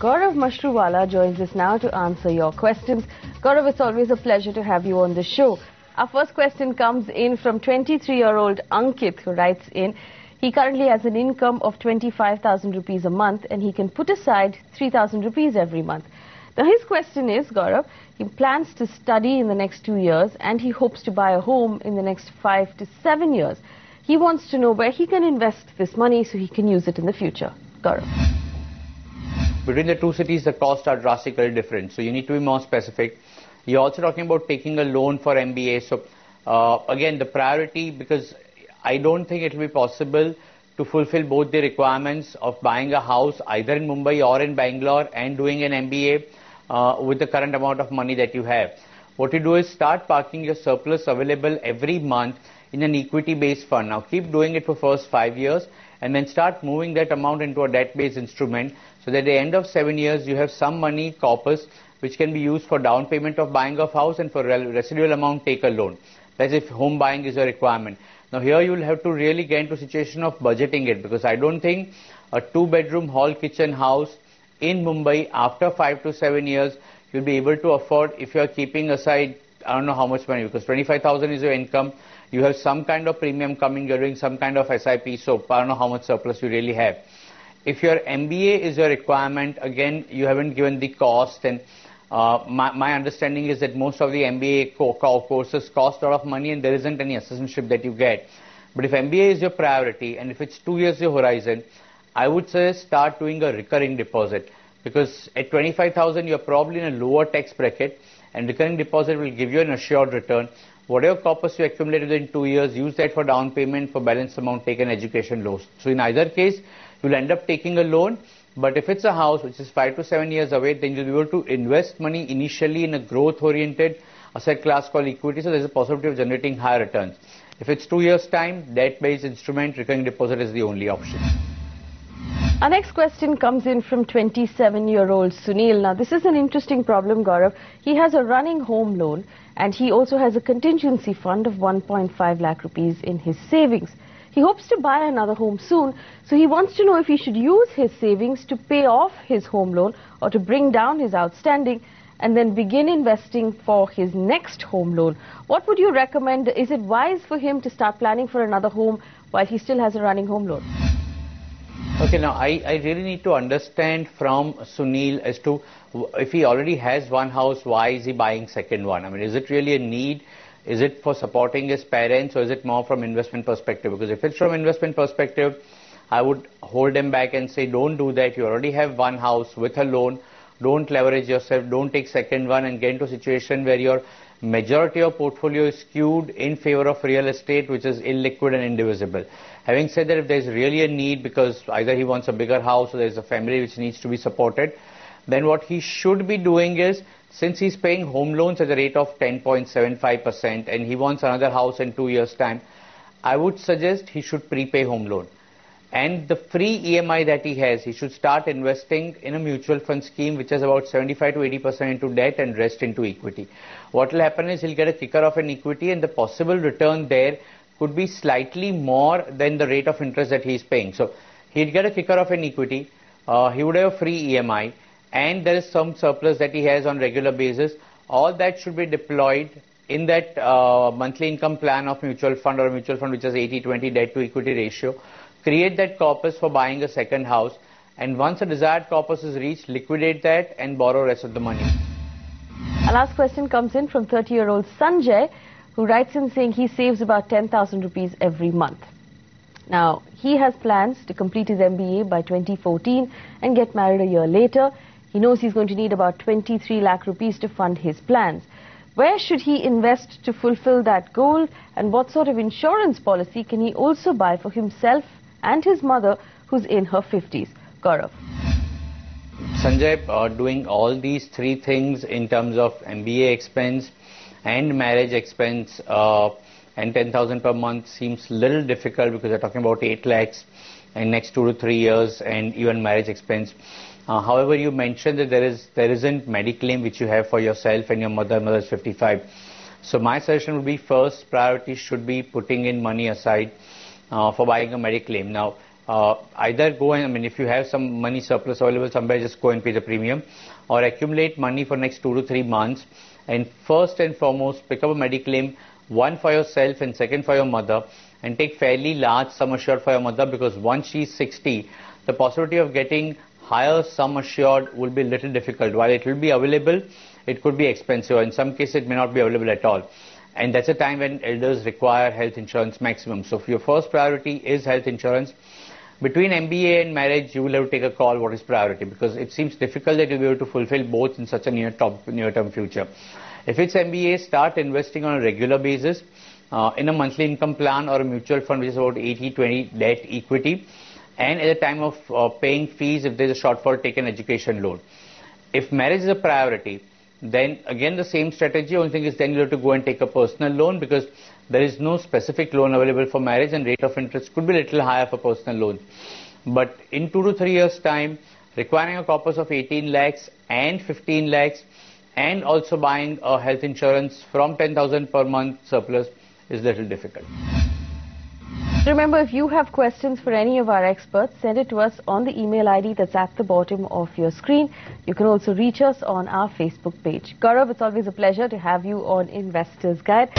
Gaurav Mashruvalla joins us now to answer your questions. Gaurav, it's always a pleasure to have you on the show. Our first question comes in from 23-year-old Ankit, who writes in. He currently has an income of 25,000 rupees a month and he can put aside 3,000 rupees every month. Now his question is, Gaurav, he plans to study in the next 2 years and he hopes to buy a home in the next 5 to 7 years. He wants to know where he can invest this money so he can use it in the future. Gaurav. Between the two cities, the costs are drastically different. So you need to be more specific. You're also talking about taking a loan for MBA. So again, the priority, because I don't think it will be possible to fulfill both the requirements of buying a house either in Mumbai or in Bangalore and doing an MBA with the current amount of money that you have. What you do is start parking your surplus available every month in an equity-based fund. Now keep doing it for first 5 years and then start moving that amount into a debt-based instrument so that at the end of 7 years you have some money corpus which can be used for down payment of buying of house and for residual amount take a loan. That's if home buying is a requirement. Now here you will have to really get into a situation of budgeting it, because I don't think a 2-bedroom hall kitchen house in Mumbai after 5 to 7 years you'll be able to afford if you are keeping aside, I don't know how much money, because 25,000 is your income, you have some kind of premium coming, you're doing some kind of SIP, so I don't know how much surplus you really have. If your MBA is your requirement, again, you haven't given the cost, and my understanding is that most of the MBA courses cost a lot of money and there isn't any assistantship that you get. But if MBA is your priority and if it's 2 years your horizon, I would say start doing a recurring deposit, because at 25,000 you're probably in a lower tax bracket and recurring deposit will give you an assured return. Whatever corpus you accumulate within 2 years, use that for down payment, for balance amount, take an education loan. So in either case, you'll end up taking a loan. But if it's a house which is 5 to 7 years away, then you'll be able to invest money initially in a growth-oriented asset class called equity. So there's a possibility of generating higher returns. If it's 2 years' time, debt-based instrument, recurring deposit is the only option. Our next question comes in from 27-year-old Sunil. Now, this is an interesting problem, Gaurav. He has a running home loan and he also has a contingency fund of 1.5 lakh rupees in his savings. He hopes to buy another home soon, so he wants to know if he should use his savings to pay off his home loan or to bring down his outstanding and then begin investing for his next home loan. What would you recommend? Is it wise for him to start planning for another home while he still has a running home loan? Okay, now I really need to understand from Sunil as to if he already has one house, why is he buying second one? I mean, is it really a need? Is it for supporting his parents, or is it more from investment perspective? Because if it's from investment perspective, I would hold him back and say, don't do that. You already have one house with a loan. Don't leverage yourself. Don't take second one and get into a situation where your majority of portfolio is skewed in favor of real estate, which is illiquid and indivisible. Having said that, if there's really a need because either he wants a bigger house or there's a family which needs to be supported, then what he should be doing is, since he's paying home loans at a rate of 10.75% and he wants another house in 2 years' time, I would suggest he should prepay home loan. And the free EMI that he has, he should start investing in a mutual fund scheme which has about 75 to 80% into debt and rest into equity. What will happen is he'll get a kicker of an equity and the possible return there could be slightly more than the rate of interest that he's paying. So he'd get a kicker of an equity, he would have a free EMI, and there is some surplus that he has on regular basis. All that should be deployed in that monthly income plan of mutual fund or a mutual fund which has 80-20 debt to equity ratio. Create that corpus for buying a second house, and once a desired corpus is reached, liquidate that and borrow rest of the money. Our last question comes in from 30-year-old Sanjay, who writes in saying he saves about 10,000 rupees every month. Now, he has plans to complete his MBA by 2014 and get married a year later. He knows he's going to need about 23 lakh rupees to fund his plans. Where should he invest to fulfill that goal, and what sort of insurance policy can he also buy for himself and his mother, who's in her 50s? Gaurav. Sanjay, doing all these three things in terms of MBA expense and marriage expense and 10,000 per month seems little difficult, because you're talking about 8 lakhs in next 2 to 3 years and even marriage expense. However, you mentioned that there isn't mediclaim which you have for yourself and your mother is 55. So my suggestion would be, first priority should be putting in money aside for buying a mediclaim. Now, either go and, I mean, if you have some money surplus available somewhere, just go and pay the premium, or accumulate money for next 2 to 3 months, and first and foremost pick up a mediclaim, one for yourself and second for your mother, and take fairly large sum assured for your mother, because once she's 60, the possibility of getting higher sum assured will be a little difficult. While it will be available, it could be expensive. In some cases, it may not be available at all. And that's a time when elders require health insurance maximum. So if your first priority is health insurance, between MBA and marriage, you will have to take a call what is priority, because it seems difficult that you'll be able to fulfill both in such a near-term future. If it's MBA, start investing on a regular basis in a monthly income plan or a mutual fund, which is about 80-20 debt equity. And at the time of paying fees, if there's a shortfall, take an education loan. If marriage is a priority, then again the same strategy. Only thing is then you have to go and take a personal loan, because there is no specific loan available for marriage, and rate of interest could be a little higher for personal loans. But in 2 to 3 years' time, requiring a corpus of 18 lakhs and 15 lakhs, and also buying a health insurance from 10,000 per month surplus is a little difficult. Remember, if you have questions for any of our experts, send it to us on the email ID that's at the bottom of your screen. You can also reach us on our Facebook page. Gaurav, it's always a pleasure to have you on Investor's Guide.